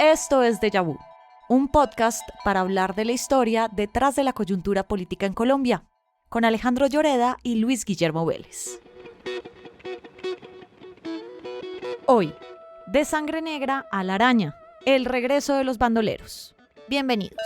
Esto es Déjà Vu, un podcast para hablar de la historia detrás de la coyuntura política en Colombia, con Alejandro Lloreda y Luis Guillermo Vélez. Hoy, de Sangre Negra a la Araña, el regreso de los bandoleros. Bienvenidos.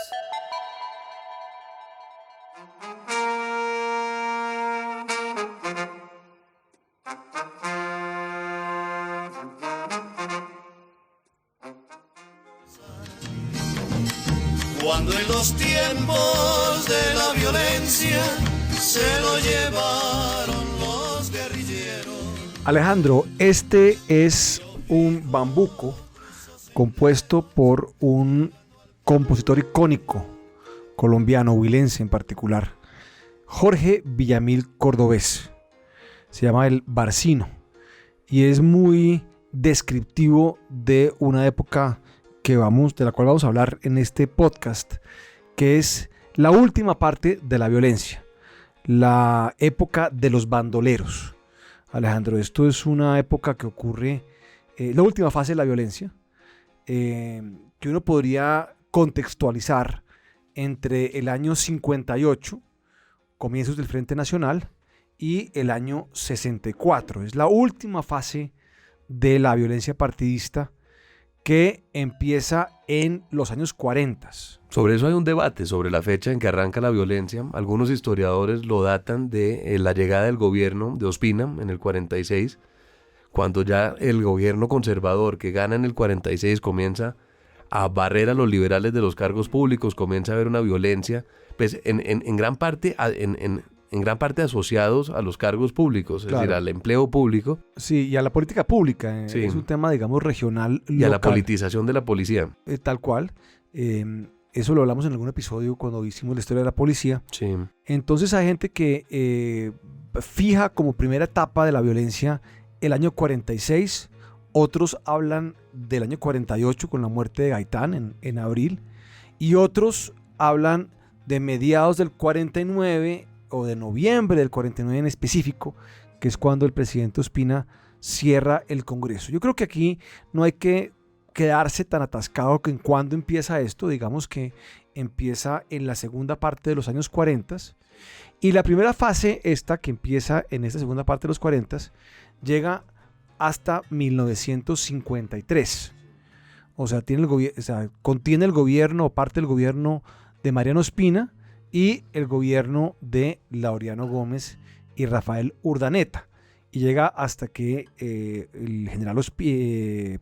Cuando en los tiempos de la violencia se lo llevaron los guerrilleros. Alejandro, este es un bambuco compuesto por un compositor icónico colombiano, huilense en particular, Jorge Villamil Cordobés. Se llama el Barcino y es muy descriptivo de una época de la cual vamos a hablar en este podcast, que es la última parte de la violencia, la época de los bandoleros. Alejandro, esto es una época que ocurre, la última fase de la violencia, que uno podría contextualizar entre el año 58, comienzos del Frente Nacional, y el año 64. Es la última fase de la violencia partidista que empieza en los años 40. Sobre eso hay un debate, sobre la fecha en que arranca la violencia. Algunos historiadores lo datan de la llegada del gobierno de Ospina en el 46, cuando ya el gobierno conservador que gana en el 46 comienza a barrer a los liberales de los cargos públicos, comienza a haber una violencia, pues en gran parte asociados a los cargos públicos, es decir, al empleo público. Sí, y a la política pública. Sí. Es un tema, digamos, regional, y local. A la politización de la policía. Tal cual. Eso lo hablamos en algún episodio cuando hicimos la historia de la policía. Sí. Entonces hay gente que fija como primera etapa de la violencia el año 46. Otros hablan del año 48 con la muerte de Gaitán en abril. Y otros hablan de mediados del 49 o de noviembre del 49 en específico, que es cuando el presidente Ospina cierra el Congreso. Yo creo que aquí no hay que quedarse tan atascado que en cuándo empieza esto. Digamos que empieza en la segunda parte de los años 40, y la primera fase, esta que empieza en esta segunda parte de los 40, llega hasta 1953. O sea, contiene el gobierno o parte del gobierno de Mariano Ospina y el gobierno de Laureano Gómez y Rafael Urdaneta, y llega hasta que el general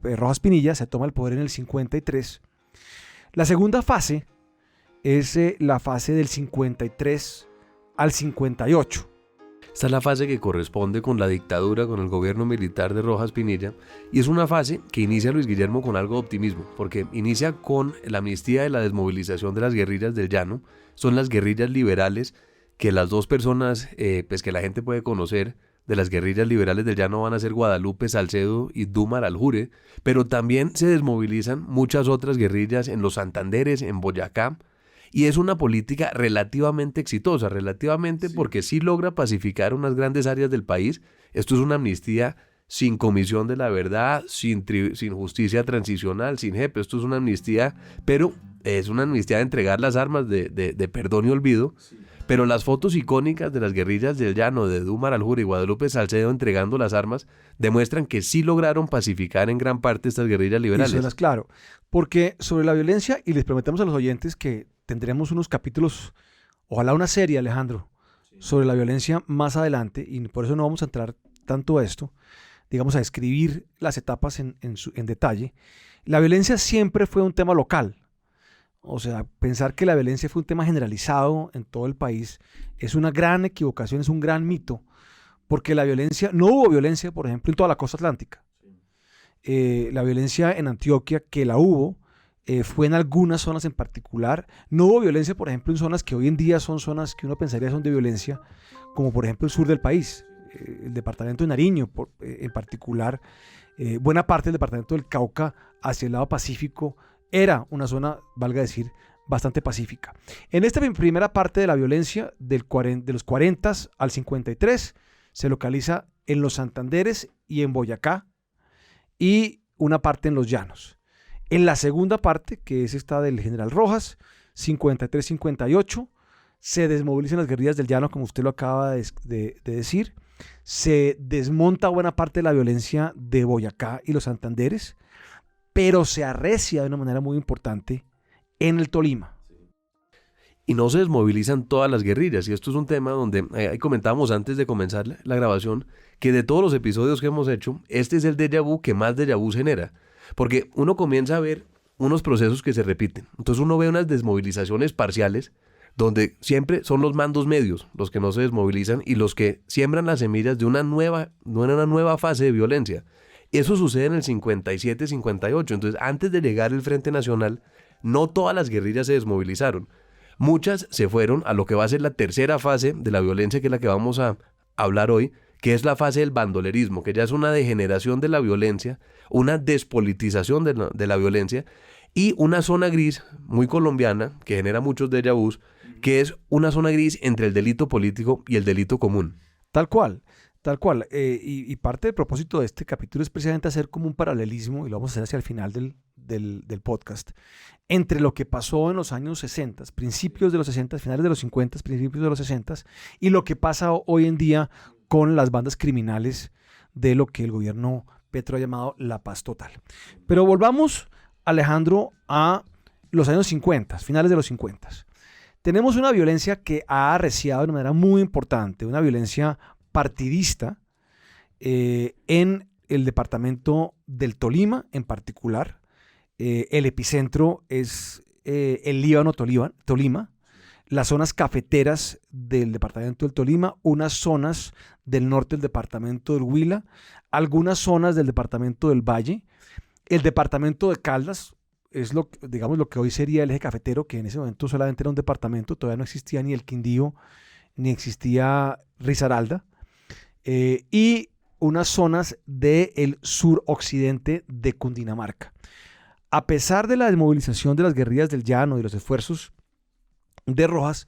Rojas Pinilla se toma el poder en el 53. La segunda fase es la fase del 53 al 58. Esta es la fase que corresponde con la dictadura, con el gobierno militar de Rojas Pinilla, y es una fase que inicia Luis Guillermo con algo de optimismo, porque inicia con la amnistía de la desmovilización de las guerrillas del llano. Son las guerrillas liberales, que las dos personas que la gente puede conocer de las guerrillas liberales del llano van a ser Guadalupe Salcedo y Dúmar Aljure, pero también se desmovilizan muchas otras guerrillas en los Santanderes, en Boyacá, y es una política relativamente exitosa, sí, porque sí logra pacificar unas grandes áreas del país. Esto es una amnistía sin comisión de la verdad, sin justicia transicional, sin jefe. Esto es una amnistía, pero es una amnistía de entregar las armas, de perdón y olvido. Sí. Pero las fotos icónicas de las guerrillas del llano, de Dúmar Aljure y Guadalupe Salcedo entregando las armas, demuestran que sí lograron pacificar en gran parte estas guerrillas liberales. Eso es claro, porque sobre la violencia, y les prometemos a los oyentes que tendremos unos capítulos, ojalá una serie, Alejandro, sobre la violencia más adelante, y por eso no vamos a entrar tanto a esto, digamos, a describir las etapas en detalle. La violencia siempre fue un tema local. O sea, pensar que la violencia fue un tema generalizado en todo el país es una gran equivocación, es un gran mito, porque no hubo violencia, por ejemplo, en toda la costa atlántica. La violencia en Antioquia, que la hubo, fue en algunas zonas en particular. No hubo violencia, por ejemplo, en zonas que hoy en día son zonas que uno pensaría son de violencia, como por ejemplo el sur del país, el departamento de Nariño en particular, buena parte del departamento del Cauca hacia el lado pacífico, era una zona, valga decir, bastante pacífica. En esta primera parte de la violencia, de los 40 al 53, se localiza en los Santanderes y en Boyacá, y una parte en los llanos. En la segunda parte, que es esta del general Rojas, 53-58, se desmovilizan las guerrillas del Llano, como usted lo acaba de decir. Se desmonta buena parte de la violencia de Boyacá y los Santanderes, pero se arrecia de una manera muy importante en el Tolima. Y no se desmovilizan todas las guerrillas, y esto es un tema donde ahí comentábamos antes de comenzar la grabación, que de todos los episodios que hemos hecho, este es el déjà vu que más déjà vu genera, porque uno comienza a ver unos procesos que se repiten. Entonces uno ve unas desmovilizaciones parciales, donde siempre son los mandos medios los que no se desmovilizan y los que siembran las semillas de una nueva fase de violencia. Eso sucede en el 57-58, entonces antes de llegar el Frente Nacional, no todas las guerrillas se desmovilizaron. Muchas se fueron a lo que va a ser la tercera fase de la violencia, que es la que vamos a hablar hoy, que es la fase del bandolerismo, que ya es una degeneración de la violencia, una despolitización de la violencia, y una zona gris muy colombiana, que genera muchos déjà vus, que es una zona gris entre el delito político y el delito común. Tal cual. Y parte del propósito de este capítulo es precisamente hacer como un paralelismo, y lo vamos a hacer hacia el final del podcast, entre lo que pasó en los años 60, principios de los 60, finales de los 50, principios de los 60, y lo que pasa hoy en día con las bandas criminales de lo que el gobierno Petro ha llamado la paz total. Pero volvamos, Alejandro, a los años 50, finales de los 50. Tenemos una violencia que ha arreciado de una manera muy importante, una violencia partidista en el departamento del Tolima en particular. El epicentro es el Líbano-Tolima, las zonas cafeteras del departamento del Tolima, unas zonas del norte del departamento del Huila, algunas zonas del departamento del Valle, el departamento de Caldas, es lo que hoy sería el eje cafetero, que en ese momento solamente era un departamento, todavía no existía ni el Quindío, ni existía Risaralda, y unas zonas del suroccidente de Cundinamarca. A pesar de la desmovilización de las guerrillas del Llano y los esfuerzos de Rojas,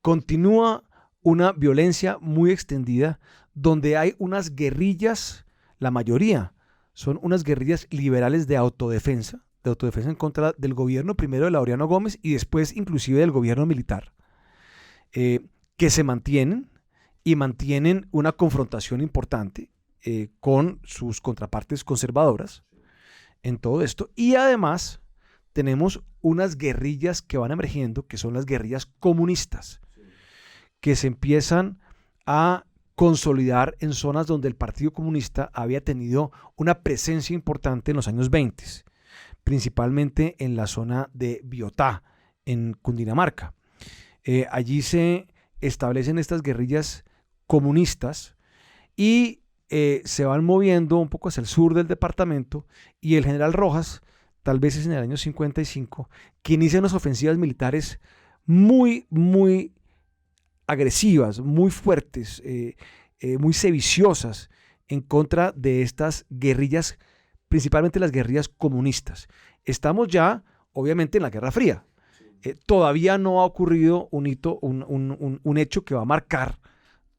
continúa una violencia muy extendida donde hay unas guerrillas, la mayoría son unas guerrillas liberales de autodefensa en contra del gobierno, primero de Laureano Gómez y después inclusive del gobierno militar, que se mantienen una confrontación importante con sus contrapartes conservadoras en todo esto. Y además tenemos unas guerrillas que van emergiendo, que son las guerrillas comunistas, que se empiezan a consolidar en zonas donde el Partido Comunista había tenido una presencia importante en los años 20, principalmente en la zona de Biotá, en Cundinamarca. Allí se establecen estas guerrillas comunistas y se van moviendo un poco hacia el sur del departamento, y el general Rojas, tal vez es en el año 55, que inicia unas ofensivas militares muy, muy agresivas, muy fuertes, muy sediciosas en contra de estas guerrillas, principalmente las guerrillas comunistas. Estamos ya, obviamente, en la Guerra Fría. Todavía no ha ocurrido un hecho que va a marcar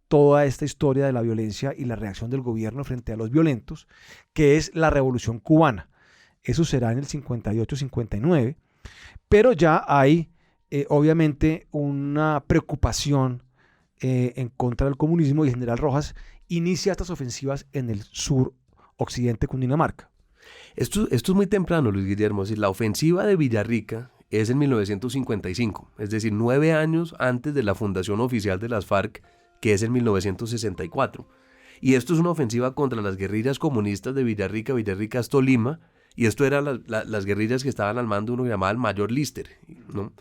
toda esta historia de la violencia y la reacción del gobierno frente a los violentos, que es la Revolución Cubana. Eso será en el 58-59, pero ya hay obviamente una preocupación en contra del comunismo, y el general Rojas inicia estas ofensivas en el sur occidente de Cundinamarca. Esto es muy temprano, Luis Guillermo. Es decir, la ofensiva de Villarrica es en 1955, es decir, 9 años antes de la fundación oficial de las FARC, que es en 1964. Y esto es una ofensiva contra las guerrillas comunistas de Villarrica. Villarrica es Tolima, y esto eran las guerrillas que estaban al mando de uno que llamaba el Mayor Lister, ¿no?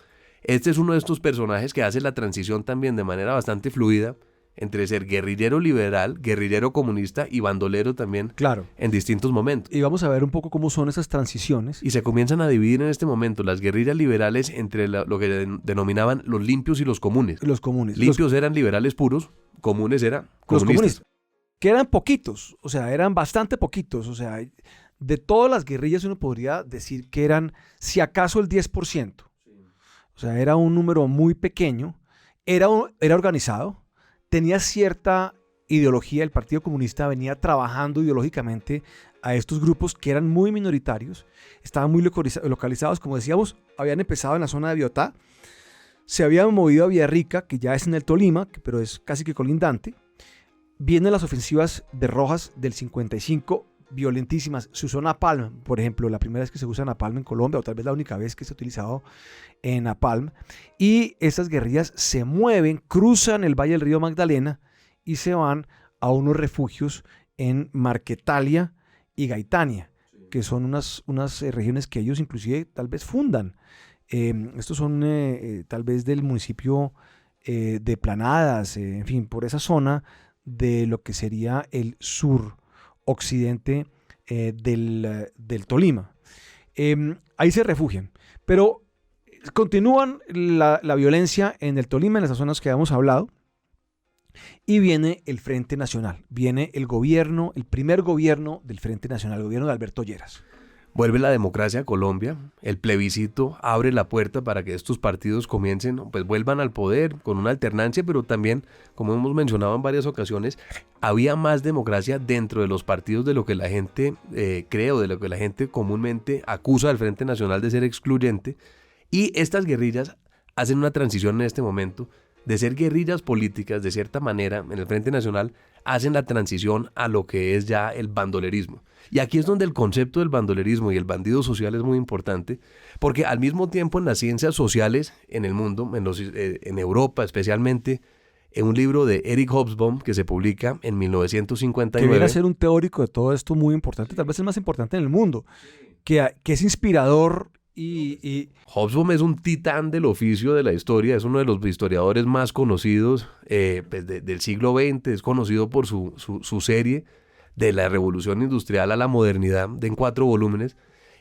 Este es uno de estos personajes que hace la transición también de manera bastante fluida entre ser guerrillero liberal, guerrillero comunista y bandolero también, claro, en distintos momentos. Y vamos a ver un poco cómo son esas transiciones. Y se comienzan a dividir en este momento las guerrillas liberales entre lo que denominaban los limpios y los comunes. Los comunes. Limpios eran liberales puros, comunes eran comunistas. Los comunistas, que eran poquitos, o sea, eran bastante poquitos, o sea, de todas las guerrillas uno podría decir que eran, si acaso, el 10%. O sea, era un número muy pequeño, era organizado, tenía cierta ideología. El Partido Comunista venía trabajando ideológicamente a estos grupos que eran muy minoritarios, estaban muy localizados, como decíamos, habían empezado en la zona de Biotá, se habían movido a Villarrica, que ya es en el Tolima, pero es casi que colindante. Vienen las ofensivas de Rojas del 55, violentísimas. Se usó napalm, por ejemplo, la primera vez que se usa napalm en Colombia, o tal vez la única vez que se ha utilizado en napalm. Y estas guerrillas se mueven, cruzan el Valle del Río Magdalena y se van a unos refugios en Marquetalia y Gaitania, que son unas regiones que ellos inclusive tal vez fundan. Estos son tal vez del municipio de Planadas, en fin, por esa zona de lo que sería el sur occidente del Tolima. Ahí se refugian, pero continúan la violencia en el Tolima, en las zonas que habíamos hablado, y viene el Frente Nacional, viene el gobierno, el primer gobierno del Frente Nacional, el gobierno de Alberto Lleras. Vuelve la democracia a Colombia, el plebiscito abre la puerta para que estos partidos comiencen, pues vuelvan al poder con una alternancia, pero también, como hemos mencionado en varias ocasiones, había más democracia dentro de los partidos de lo que la gente cree o de lo que la gente comúnmente acusa al Frente Nacional de ser excluyente, y estas guerrillas hacen una transición en este momento de ser guerrillas políticas, de cierta manera, en el Frente Nacional, hacen la transición a lo que es ya el bandolerismo. Y aquí es donde el concepto del bandolerismo y el bandido social es muy importante, porque al mismo tiempo en las ciencias sociales en el mundo, en Europa especialmente, en un libro de Eric Hobsbawm que se publica en 1959. Que viene a ser un teórico de todo esto muy importante, tal vez el más importante en el mundo, que es inspirador. Hobsbawm es un titán del oficio de la historia, es uno de los historiadores más conocidos pues del siglo XX, es conocido por su serie de la revolución industrial a la modernidad, en 4 volúmenes,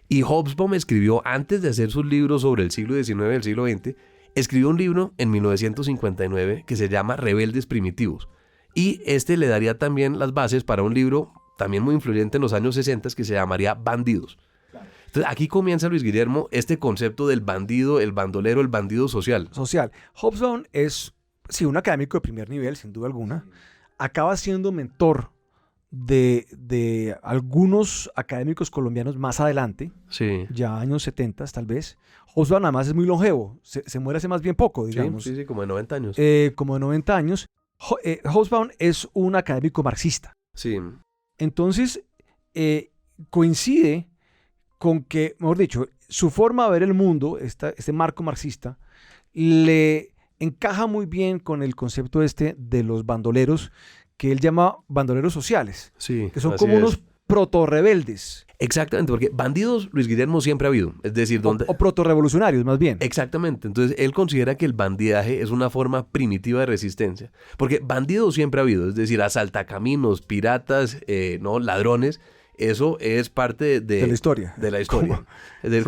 y Hobsbawm escribió, antes de hacer sus libros sobre el siglo XIX y el siglo XX, escribió un libro en 1959 que se llama Rebeldes Primitivos, y este le daría también las bases para un libro también muy influyente en los años 60 que se llamaría Bandidos. Entonces aquí comienza, Luis Guillermo, este concepto del bandido, el bandolero, el bandido social. Hobsbawm es, sí, un académico de primer nivel, sin duda alguna. Acaba siendo mentor de algunos académicos colombianos más adelante, sí, ya años 70 tal vez. Hobsbawm además es muy longevo, se muere hace más bien poco, digamos. Sí, como de 90 años. Como de 90 años. Hobsbawm es un académico marxista. Sí. Entonces, coincide con que, mejor dicho, su forma de ver el mundo, este marco marxista, le encaja muy bien con el concepto de los bandoleros, que él llama bandoleros sociales, sí, que son como unos proto-rebeldes. Exactamente, porque bandidos, Luis Guillermo, siempre ha habido. Es decir, o proto-revolucionarios, más bien. Exactamente. Entonces, él considera que el bandidaje es una forma primitiva de resistencia. Porque bandidos siempre ha habido. Es decir, asaltacaminos, piratas, ladrones. Eso es parte de la historia. De la historia.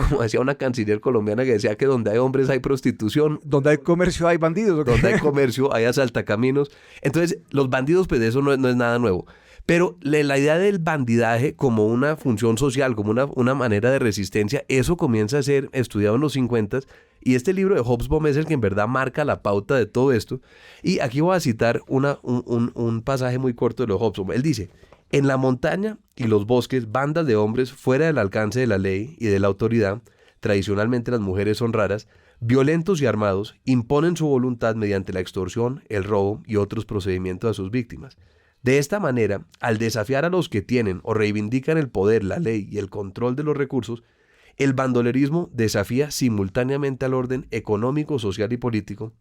Como decía una canciller colombiana que decía que donde hay hombres hay prostitución. Donde hay comercio hay bandidos. Donde hay comercio hay asaltacaminos. Entonces, los bandidos, pues eso no es nada nuevo. Pero la idea del bandidaje como una función social, como una manera de resistencia, eso comienza a ser estudiado en los 50s. Y este libro de Hobsbawm es el que en verdad marca la pauta de todo esto. Y aquí voy a citar un pasaje muy corto de lo de Hobsbawm. Él dice: en la montaña y los bosques, bandas de hombres fuera del alcance de la ley y de la autoridad, tradicionalmente las mujeres son raras, violentos y armados, imponen su voluntad mediante la extorsión, el robo y otros procedimientos a sus víctimas. De esta manera, al desafiar a los que tienen o reivindican el poder, la ley y el control de los recursos, el bandolerismo desafía simultáneamente al orden económico, social y político,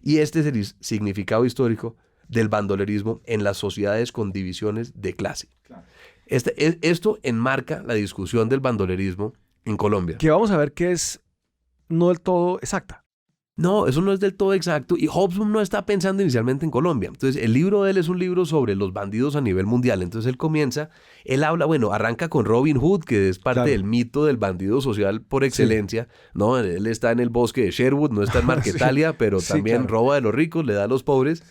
y este es el significado histórico del bandolerismo en las sociedades con divisiones de clase. Claro. Esto enmarca la discusión del bandolerismo en Colombia. Que vamos a ver que es no del todo exacta. No, eso no es del todo exacto, y Hobsbawm no está pensando inicialmente en Colombia. Entonces, el libro de él es un libro sobre los bandidos a nivel mundial. Entonces, él habla, arranca con Robin Hood, que es parte del mito del bandido social por excelencia, sí. ¿No? Él está en el bosque de Sherwood, no está en Marquetalia, sí. Pero también roba de los ricos, le da a los pobres,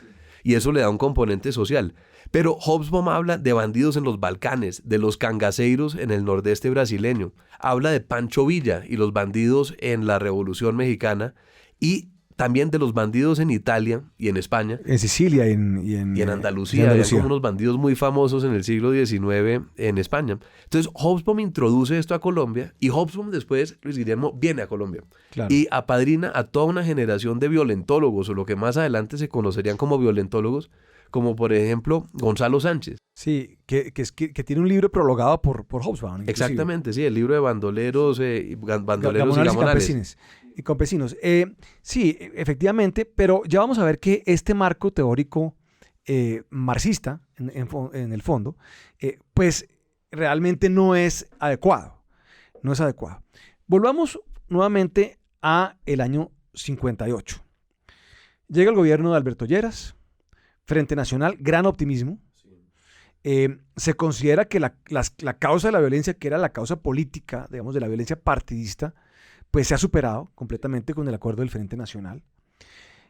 y eso le da un componente social. Pero Hobsbawm habla de bandidos en los Balcanes, de los cangaceiros en el nordeste brasileño, habla de Pancho Villa y los bandidos en la Revolución Mexicana, y también de los bandidos en Italia y en España. En Sicilia Y en Andalucía. Había como unos bandidos muy famosos en el siglo XIX en España. Entonces Hobsbawm introduce esto a Colombia y Hobsbawm después, Luis Guillermo, viene a Colombia. Claro. Y apadrina a toda una generación de violentólogos, o lo que más adelante se conocerían como violentólogos, como por ejemplo Gonzalo Sánchez. Sí, que tiene un libro prologado por Hobsbawm. Inclusive. Exactamente, sí, el libro de bandoleros y gamonales y campesinos. Sí, efectivamente, pero ya vamos a ver que este marco teórico marxista, en el fondo, pues realmente no es adecuado. No es adecuado. Volvamos nuevamente a el año 58. Llega el gobierno de Alberto Lleras, Frente Nacional, gran optimismo. Se considera que la causa de la violencia, que era la causa política, digamos, de la violencia partidista, pues se ha superado completamente con el acuerdo del Frente Nacional.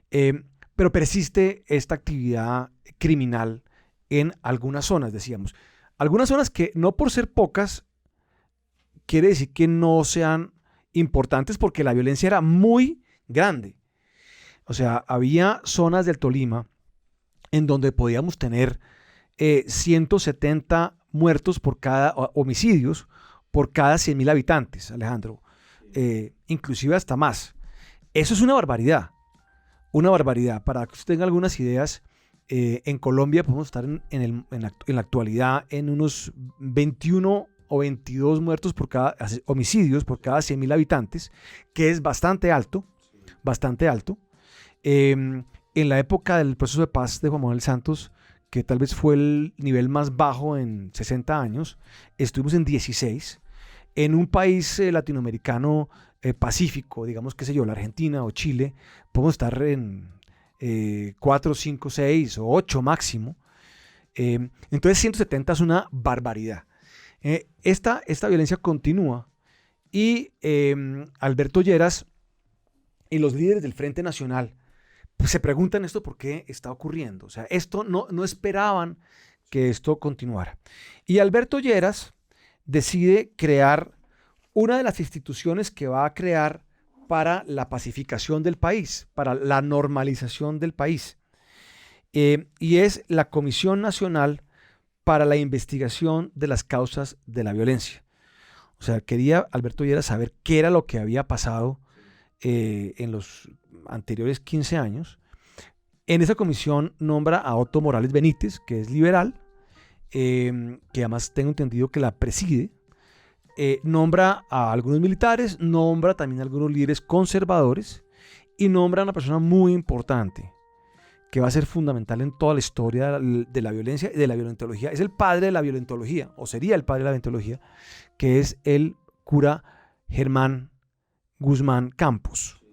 Pero persiste esta actividad criminal en algunas zonas, decíamos. Algunas zonas que no por ser pocas quiere decir que no sean importantes, porque la violencia era muy grande. O sea, había zonas del Tolima en donde podíamos tener 170 muertos por cada, homicidios por cada 100.000 habitantes, Alejandro. Inclusive hasta más. Eso es una barbaridad. Una barbaridad. Para que usted tenga algunas ideas, en Colombia podemos estar en la actualidad en unos 21 o 22 muertos por cada, homicidios por cada 100.000 habitantes, que es bastante alto, bastante alto. En la época del proceso de paz de Juan Manuel Santos, que tal vez fue el nivel más bajo en 60 años, estuvimos en 16. En un país latinoamericano pacífico, digamos, qué sé yo, la Argentina o Chile, podemos estar en 4, 5, 6 o 8 máximo. Entonces 170 es una barbaridad. Esta violencia continúa y Alberto Lleras y los líderes del Frente Nacional pues se preguntan esto por qué está ocurriendo. O sea, esto no esperaban que esto continuara. Y Alberto Lleras decide crear una de las instituciones que va a crear para la pacificación del país, para la normalización del país. Y es la Comisión Nacional para la Investigación de las Causas de la Violencia. O sea, quería Alberto Lleras saber qué era lo que había pasado en los anteriores 15 años. En esa comisión nombra a Otto Morales Benítez, que es liberal, que además tengo entendido que la preside. Nombra a algunos militares, nombra también a algunos líderes conservadores y nombra a una persona muy importante que va a ser fundamental en toda la historia de la violencia y de la violentología. Es el padre de la violentología, o sería el padre de la violentología, que es el cura Germán Guzmán Campos.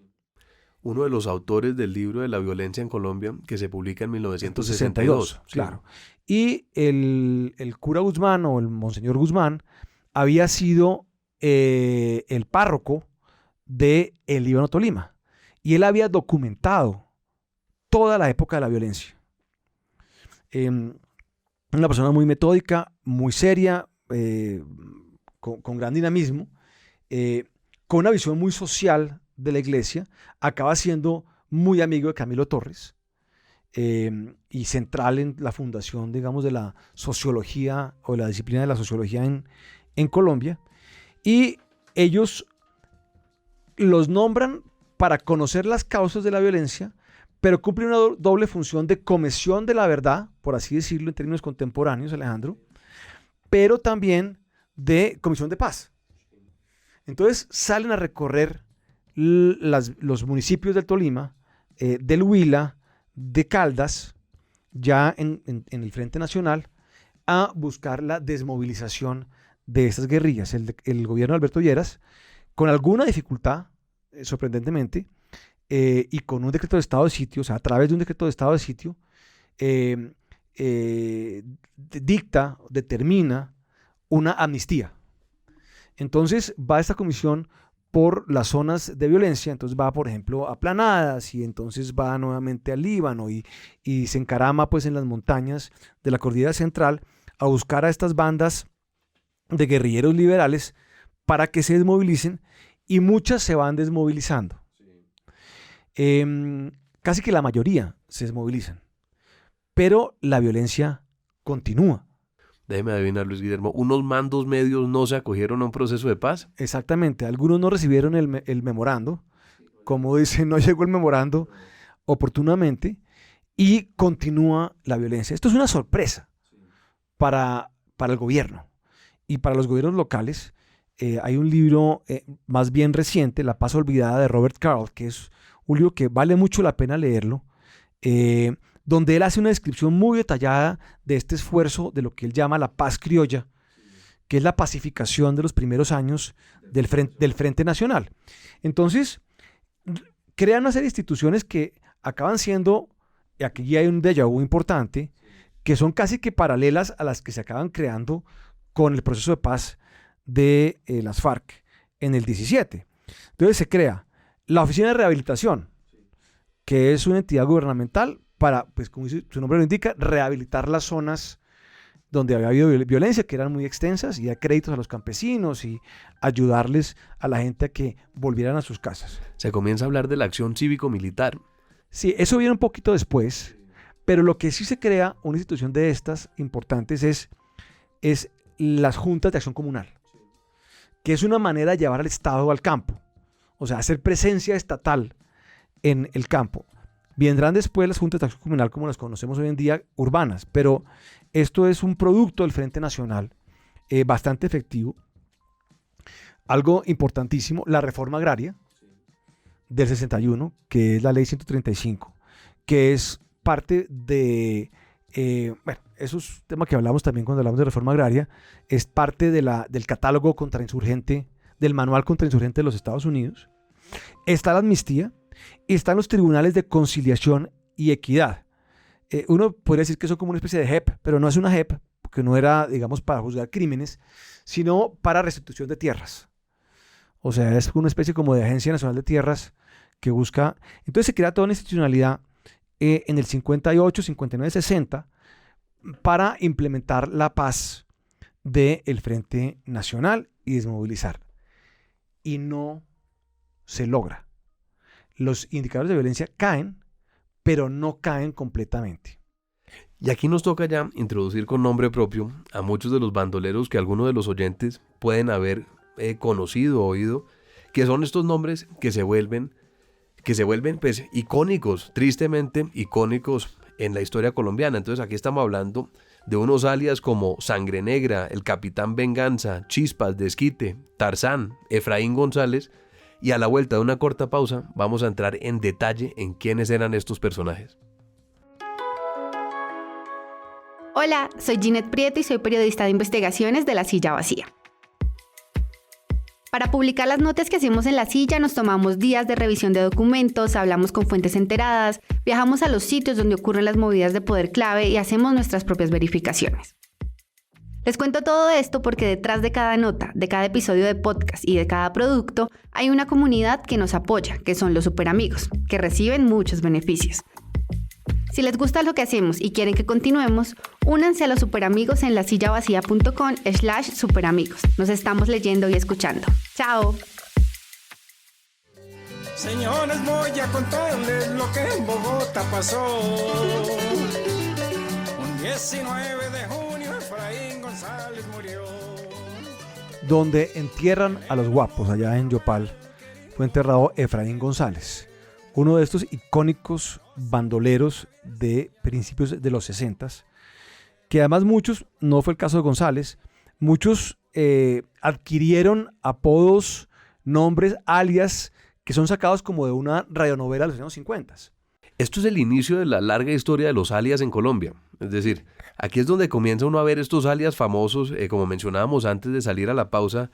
Uno de los autores del libro de la violencia en Colombia, que se publica en 1962. Claro. Y el cura Guzmán, o el monseñor Guzmán, había sido el párroco de el Líbano Tolima. Y él había documentado toda la época de la violencia. Una persona muy metódica, muy seria, con gran dinamismo, con una visión muy social de la iglesia. Acaba siendo muy amigo de Camilo Torres y central en la fundación, digamos, de la sociología o la disciplina de la sociología en Colombia. Y ellos los nombran para conocer las causas de la violencia, pero cumplen una doble función de comisión de la verdad, por así decirlo en términos contemporáneos, Alejandro, pero también de comisión de paz. Entonces salen a recorrer los municipios del Tolima, del Huila, de Caldas, ya en el Frente Nacional, a buscar la desmovilización de estas guerrillas. El gobierno de Alberto Lleras, con alguna dificultad, sorprendentemente, y con un decreto de estado de sitio, o sea, a través de un decreto de estado de sitio, determina una amnistía. Entonces va esta comisión por las zonas de violencia, entonces va, por ejemplo, a Planadas, y entonces va nuevamente al Líbano, y se encarama pues en las montañas de la Cordillera Central a buscar a estas bandas de guerrilleros liberales para que se desmovilicen, y muchas se van desmovilizando. casi que la mayoría se desmovilizan, pero la violencia continúa. Déjeme adivinar, Luis Guillermo, ¿unos mandos medios no se acogieron a un proceso de paz? Exactamente, algunos no recibieron el memorando, como dicen, no llegó el memorando oportunamente, y continúa la violencia. Esto es una sorpresa para el gobierno y para los gobiernos locales. Hay un libro más bien reciente, La Paz Olvidada, de Robert Carl, que es un libro que vale mucho la pena leerlo, donde él hace una descripción muy detallada de este esfuerzo de lo que él llama la paz criolla, que es la pacificación de los primeros años del Frente Nacional. Entonces, crean una serie de instituciones que acaban siendo, y aquí hay un déjà vu importante, que son casi que paralelas a las que se acaban creando con el proceso de paz de las FARC en el 17. Entonces se crea la Oficina de Rehabilitación, que es una entidad gubernamental para, pues como su nombre lo indica, rehabilitar las zonas donde había habido violencia, que eran muy extensas, y dar créditos a los campesinos y ayudarles a la gente a que volvieran a sus casas. Se comienza a hablar de la acción cívico-militar. Sí, eso viene un poquito después, pero lo que sí se crea, una institución de estas importantes, es las juntas de acción comunal, que es una manera de llevar al Estado al campo, o sea, hacer presencia estatal en el campo. Vendrán después las juntas de acción comunal como las conocemos hoy en día, urbanas, pero esto es un producto del Frente Nacional bastante efectivo. Algo importantísimo, la reforma agraria del 61, que es la ley 135, que es parte de, bueno, eso es un tema que hablamos también cuando hablamos de reforma agraria, es parte del catálogo contrainsurgente, del manual contrainsurgente de los Estados Unidos. Está la amnistía y están los tribunales de conciliación y equidad. Uno podría decir que son como una especie de JEP, pero no es una JEP, porque no era, digamos, para juzgar crímenes, sino para restitución de tierras. O sea, es una especie como de Agencia Nacional de Tierras que busca. Entonces se crea toda una institucionalidad en el 58, 59, 60 para implementar la paz del Frente Nacional y desmovilizar. Y no se logra. Los indicadores de violencia caen, pero no caen completamente. Y aquí nos toca ya introducir con nombre propio a muchos de los bandoleros que algunos de los oyentes pueden haber conocido o oído, que son estos nombres que se vuelven pues icónicos, tristemente icónicos en la historia colombiana. Entonces aquí estamos hablando de unos alias como Sangre Negra, el Capitán Venganza, Chispas, Desquite, Tarzán, Efraín González, y a la vuelta de una corta pausa vamos a entrar en detalle en quiénes eran estos personajes. Hola, soy Ginette Prieto y soy periodista de investigaciones de La Silla Vacía. Para publicar las notas que hacemos en La Silla nos tomamos días de revisión de documentos, hablamos con fuentes enteradas, viajamos a los sitios donde ocurren las movidas de poder clave y hacemos nuestras propias verificaciones. Les cuento todo esto porque detrás de cada nota, de cada episodio de podcast y de cada producto hay una comunidad que nos apoya, que son los superamigos, que reciben muchos beneficios. Si les gusta lo que hacemos y quieren que continuemos, únanse a los superamigos en lasillavacía.com/superamigos. Nos estamos leyendo y escuchando. ¡Chao! Señores, voy a contarles lo que en Bogotá pasó. Un 19 de junio, Efraín González murió. Donde entierran a los guapos, allá en Yopal, fue enterrado Efraín González, uno de estos icónicos bandoleros de principios de los 60s, que además muchos, no fue el caso de González, muchos adquirieron apodos, nombres, alias, que son sacados como de una radionovela de los años 50. Esto es el inicio de la larga historia de los alias en Colombia. Es decir, aquí es donde comienza uno a ver estos alias famosos, como mencionábamos antes de salir a la pausa,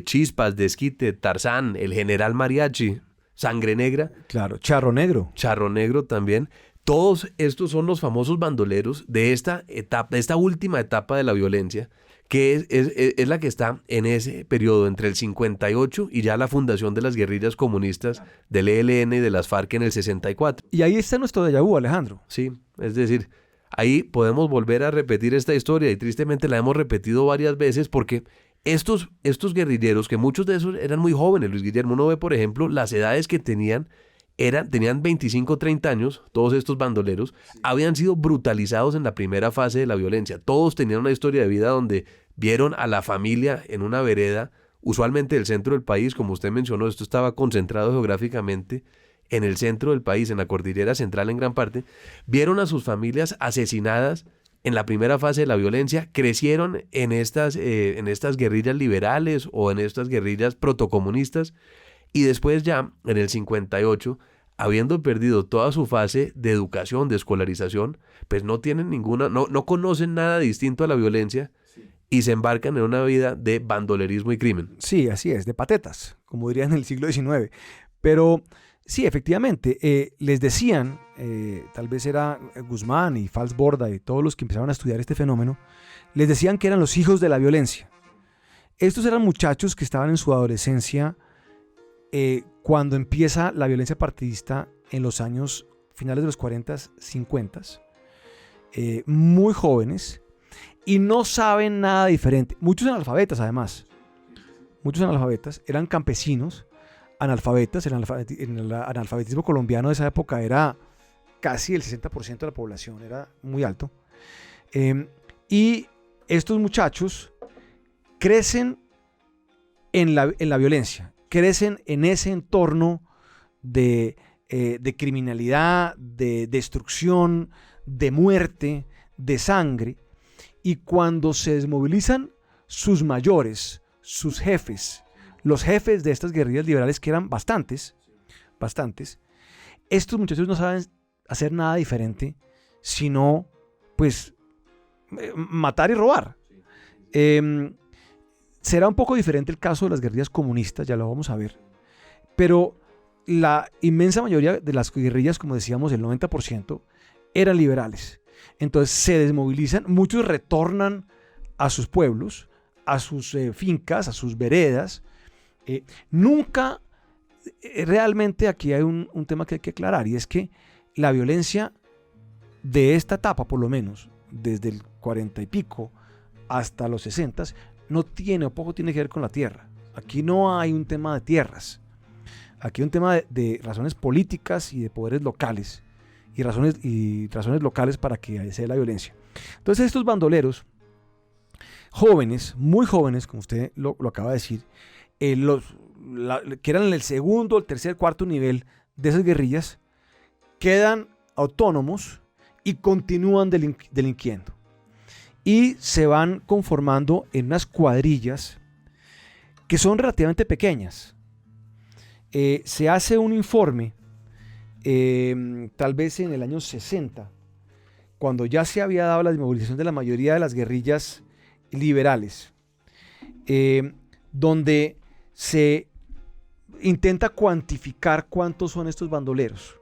Chispas, Desquite, Tarzán, el General Mariachi, Sangre Negra. Claro, Charro Negro. Charro Negro también. Todos estos son los famosos bandoleros de esta etapa, de esta última etapa de la violencia, que es la que está en ese periodo entre el 58 y ya la fundación de las guerrillas comunistas del ELN y de las FARC en el 64. Y ahí está nuestro déjà vu, Alejandro. Sí, es decir, ahí podemos volver a repetir esta historia y tristemente la hemos repetido varias veces porque estos guerrilleros, que muchos de esos eran muy jóvenes, Luis Guillermo, uno ve por ejemplo las edades que tenían tenían 25, 30 años, todos estos bandoleros, habían sido brutalizados en la primera fase de la violencia. Todos tenían una historia de vida donde vieron a la familia en una vereda, usualmente del centro del país, como usted mencionó, esto estaba concentrado geográficamente en el centro del país, en la cordillera central en gran parte, vieron a sus familias asesinadas en la primera fase de la violencia, crecieron en estas guerrillas liberales o en estas guerrillas protocomunistas, y después ya, en el 58, habiendo perdido toda su fase de educación, de escolarización, pues no tienen no conocen nada distinto a la violencia y se embarcan en una vida de bandolerismo y crimen. Sí, así es, de patetas, como dirían en el siglo XIX. Pero sí, efectivamente, les decían, tal vez era Guzmán y Fals Borda y todos los que empezaron a estudiar este fenómeno, les decían que eran los hijos de la violencia. Estos eran muchachos que estaban en su adolescencia cuando empieza la violencia partidista en los años finales de los 40, 50, muy jóvenes y no saben nada diferente. Muchos analfabetas además, eran campesinos, analfabetas. El analfabetismo colombiano de esa época era casi el 60% de la población, era muy alto. Y estos muchachos crecen en la violencia, crecen en ese entorno de criminalidad, de destrucción, de muerte, de sangre. Y cuando se desmovilizan sus mayores, sus jefes, los jefes de estas guerrillas liberales, que eran bastantes, estos muchachos no saben hacer nada diferente sino pues matar y robar. Será un poco diferente el caso de las guerrillas comunistas, ya lo vamos a ver, pero la inmensa mayoría de las guerrillas, como decíamos, el 90%, eran liberales. Entonces se desmovilizan, muchos retornan a sus pueblos, a sus fincas, a sus veredas. Nunca, realmente aquí hay un tema que hay que aclarar, y es que la violencia de esta etapa, por lo menos, desde el 40 y pico hasta los 60, no tiene o poco tiene que ver con la tierra. Aquí no hay un tema de tierras, aquí hay un tema de razones políticas y de poderes locales, y razones locales para que se dé la violencia. Entonces estos bandoleros, jóvenes, muy jóvenes, como usted lo acaba de decir, que eran el segundo, el tercer, cuarto nivel de esas guerrillas, quedan autónomos y continúan delinquiendo. Y se van conformando en unas cuadrillas que son relativamente pequeñas. Se hace un informe, tal vez en el año 60, cuando ya se había dado la desmovilización de la mayoría de las guerrillas liberales, donde se intenta cuantificar cuántos son estos bandoleros.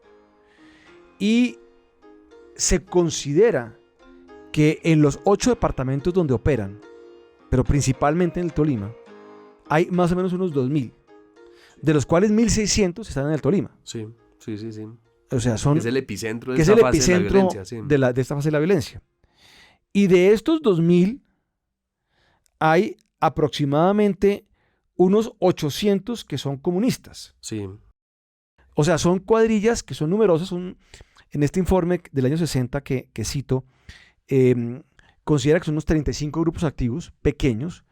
Y se considera que en los 8 departamentos donde operan, pero principalmente en el Tolima, hay más o menos unos 2.000, de los cuales 1.600 están en el Tolima. Sí. O sea, es el epicentro de esta fase de la violencia. Sí. De esta fase de la violencia. Y de estos 2.000 hay aproximadamente unos 800 que son comunistas. Sí. O sea, son cuadrillas que son numerosas. En este informe del año 60 que cito, considera que son unos 35 grupos activos, pequeños.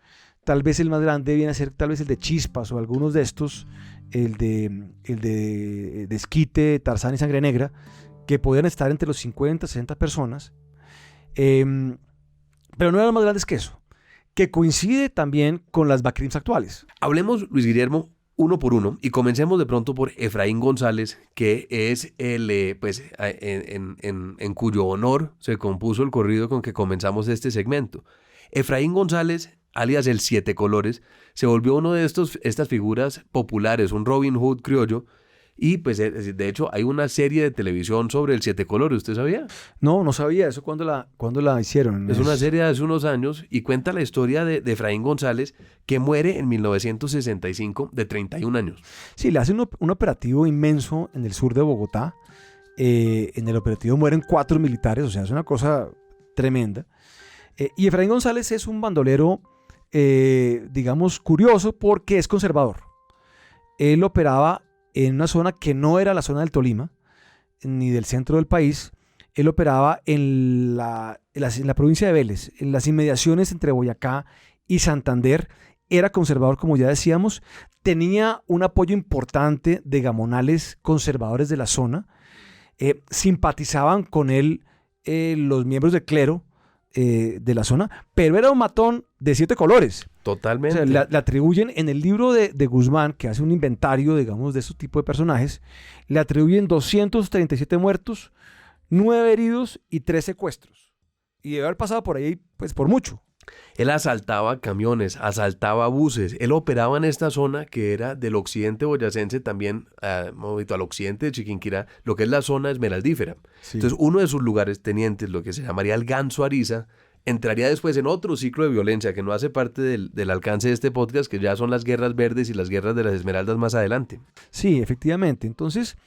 Tal vez el más grande viene a ser tal vez el de Chispas o algunos de estos, el de Esquite, Tarzán y Sangre Negra, que podían estar entre los 50 y 60 personas. Pero no eran más grandes que eso, que coincide también con las BACRIMs actuales. Hablemos, Luis Guillermo, uno por uno, y comencemos de pronto por Efraín González, que es en cuyo honor se compuso el corrido con que comenzamos este segmento. Efraín González, alias el Siete Colores, se volvió uno de estas figuras populares, un Robin Hood criollo, y pues de hecho hay una serie de televisión sobre el Siete Colores, ¿usted sabía? No sabía eso. ¿Cuándo la hicieron? Es una serie de hace unos años y cuenta la historia de Efraín González, que muere en 1965 de 31 años. Sí, le hacen un operativo inmenso en el sur de Bogotá. En el operativo mueren 4 militares, o sea, es una cosa tremenda. Y Efraín González es un bandolero, digamos, curioso porque es conservador. Él operaba en una zona que no era la zona del Tolima, ni del centro del país. Él operaba en la provincia de Vélez, en las inmediaciones entre Boyacá y Santander. Era conservador, como ya decíamos, tenía un apoyo importante de gamonales conservadores de la zona. Simpatizaban con él los miembros del clero de la zona, pero era un matón de 7 colores. Totalmente. O sea, le atribuyen en el libro de Guzmán, que hace un inventario, digamos, de estos tipos de personajes, le atribuyen 237 muertos, 9 heridos y 3 secuestros. Y debe haber pasado por ahí, pues, por mucho. Él asaltaba camiones, asaltaba buses. Él operaba en esta zona que era del occidente boyacense, también al occidente de Chiquinquirá, lo que es la zona esmeraldífera. Sí. Entonces, uno de sus lugares tenientes, lo que se llamaría el Ganso Ariza, entraría después en otro ciclo de violencia que no hace parte del alcance de este podcast, que ya son las guerras verdes y las guerras de las esmeraldas más adelante. Sí, efectivamente. Entonces,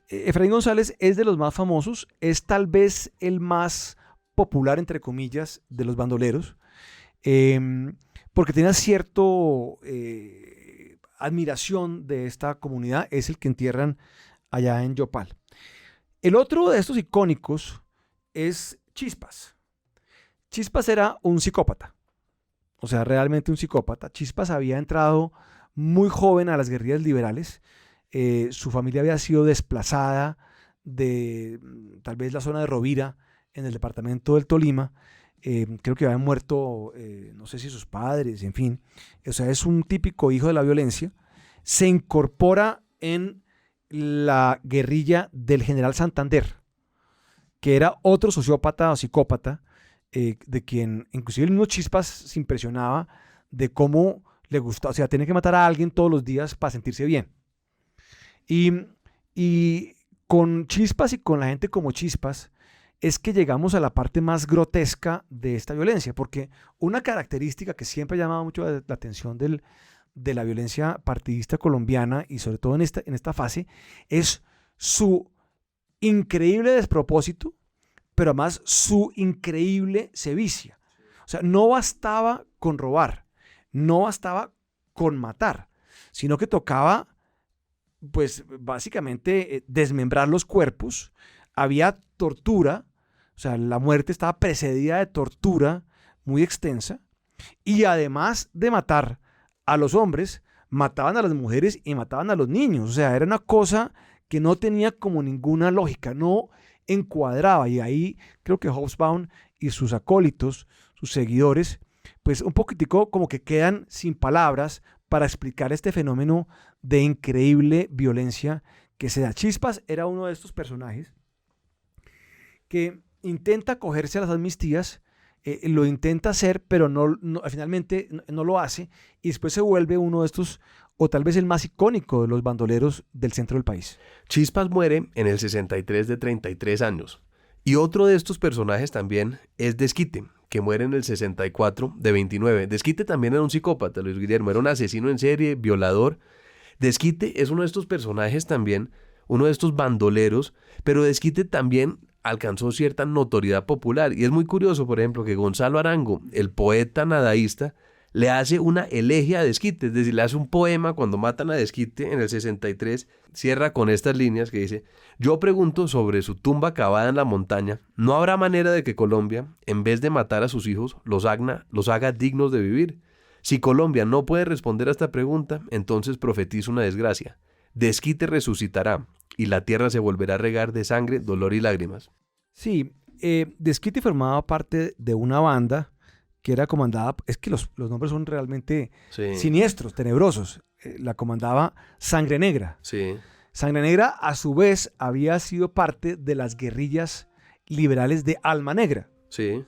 Efraín González es de los más famosos, es tal vez el más popular, entre comillas, de los bandoleros. Porque tenía cierto admiración de esta comunidad, es el que entierran allá en Yopal. El otro de estos icónicos es Chispas. Chispas era un psicópata, o sea, realmente un psicópata. Chispas había entrado muy joven a las guerrillas liberales. Su familia había sido desplazada de tal vez la zona de Rovira, en el departamento del Tolima. Creo que habían muerto, no sé si sus padres, en fin. O sea, es un típico hijo de la violencia. Se incorpora en la guerrilla del general Santander, que era otro sociópata o psicópata, de quien inclusive el mismo Chispas se impresionaba de cómo le gustaba. O sea, tenía que matar a alguien todos los días para sentirse bien. Y con Chispas y con la gente como Chispas, es que llegamos a la parte más grotesca de esta violencia, porque una característica que siempre ha llamado mucho la atención de la violencia partidista colombiana, y sobre todo en esta fase, es su increíble despropósito, pero además su increíble sevicia. O sea, no bastaba con robar, no bastaba con matar, sino que tocaba, pues básicamente, desmembrar los cuerpos. Había tortura. O sea, la muerte estaba precedida de tortura muy extensa, y además de matar a los hombres, mataban a las mujeres y mataban a los niños. O sea, era una cosa que no tenía como ninguna lógica, no encuadraba. Y ahí creo que Hobsbawm y sus acólitos, sus seguidores, pues un poquitico como que quedan sin palabras para explicar este fenómeno de increíble violencia que se da. Chispas era uno de estos personajes que intenta acogerse a las amnistías, lo intenta hacer, pero finalmente no lo hace, y después se vuelve uno de estos, o tal vez el más icónico de los bandoleros del centro del país. Chispas muere en el 63 de 33 años. Y otro de estos personajes también es Desquite, que muere en el 64 de 29. Desquite también era un psicópata, Luis Guillermo, era un asesino en serie, violador. Desquite es uno de estos personajes también, uno de estos bandoleros, pero Desquite también alcanzó cierta notoriedad popular. Y es muy curioso, por ejemplo, que Gonzalo Arango, el poeta nadaísta, le hace una elegía a Desquite, es decir, le hace un poema cuando matan a Desquite en el 63, cierra con estas líneas que dice: yo pregunto sobre su tumba cavada en la montaña, ¿no habrá manera de que Colombia, en vez de matar a sus hijos, los haga dignos de vivir? Si Colombia no puede responder a esta pregunta, entonces profetizo una desgracia. Desquite resucitará, y la tierra se volverá a regar de sangre, dolor y lágrimas. Sí, Desquite formaba parte de una banda que era comandada, es que los nombres son realmente siniestros, tenebrosos. La comandaba Sangre Negra. Sí. Sangre Negra, a su vez, había sido parte de las guerrillas liberales de Alma Negra. Sí.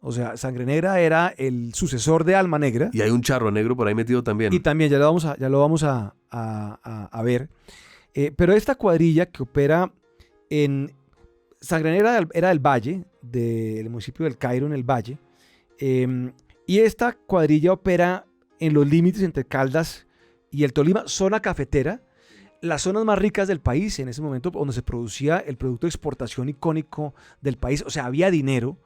O sea, Sangre Negra era el sucesor de Alma Negra. Y hay un charro negro por ahí metido también. Y también, ya lo vamos a ver. Pero esta cuadrilla que opera en Sangre Negra era del Valle, del municipio del Cairo, en el Valle. Y esta cuadrilla opera en los límites entre Caldas y el Tolima, zona cafetera, las zonas más ricas del país en ese momento, donde se producía el producto de exportación icónico del país. O sea, había dinero,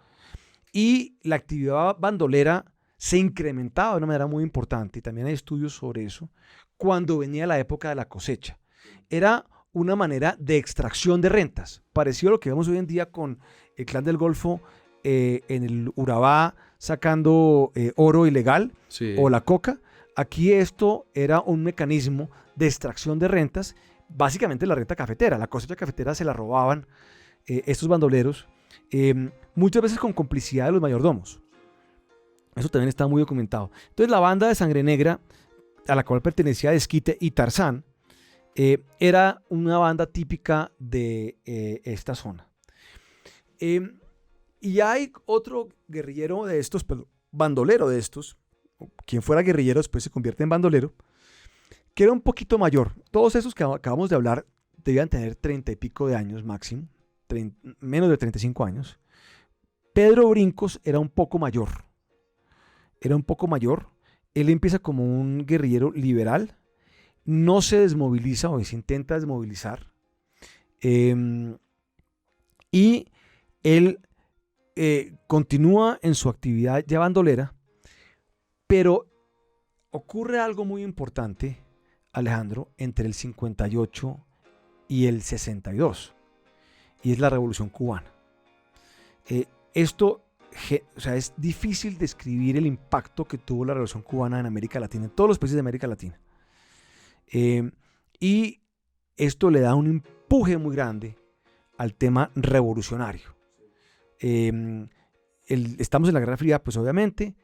y la actividad bandolera se incrementaba de una manera muy importante, y también hay estudios sobre eso, cuando venía la época de la cosecha. Era una manera de extracción de rentas, parecido a lo que vemos hoy en día con el Clan del Golfo en el Urabá sacando oro ilegal o la coca. Aquí esto era un mecanismo de extracción de rentas, básicamente la renta cafetera. La cosecha cafetera se la robaban estos bandoleros, muchas veces con complicidad de los mayordomos. Eso también está muy documentado. Entonces la banda de Sangre Negra, a la cual pertenecía Desquite y Tarzán, era una banda típica de esta zona. Y hay otro guerrillero de estos, bandolero de estos, quien fuera guerrillero después se convierte en bandolero, que era un poquito mayor. Todos esos que acabamos de hablar debían tener 30 y pico de años máximo, menos de 35 años. Pedro Brincos era un poco mayor. Él empieza como un guerrillero liberal, no se desmoviliza o se intenta desmovilizar, y él continúa en su actividad ya bandolera, pero ocurre algo muy importante, Alejandro, entre el 58 y el 62, y es la Revolución Cubana. Es difícil describir el impacto que tuvo la Revolución Cubana en América Latina, en todos los países de América Latina. Y esto le da un empuje muy grande al tema revolucionario. Estamos en la Guerra Fría, pues obviamente,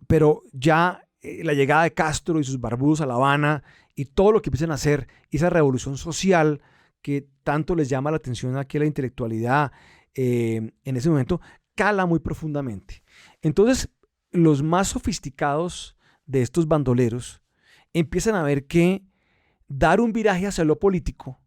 pero ya la llegada de Castro y sus barbudos a La Habana y todo lo que empiezan a hacer, esa revolución social que tanto les llama la atención aquí a la intelectualidad, en ese momento cala muy profundamente. Entonces los más sofisticados de estos bandoleros empiezan a ver que dar un viraje hacia lo político,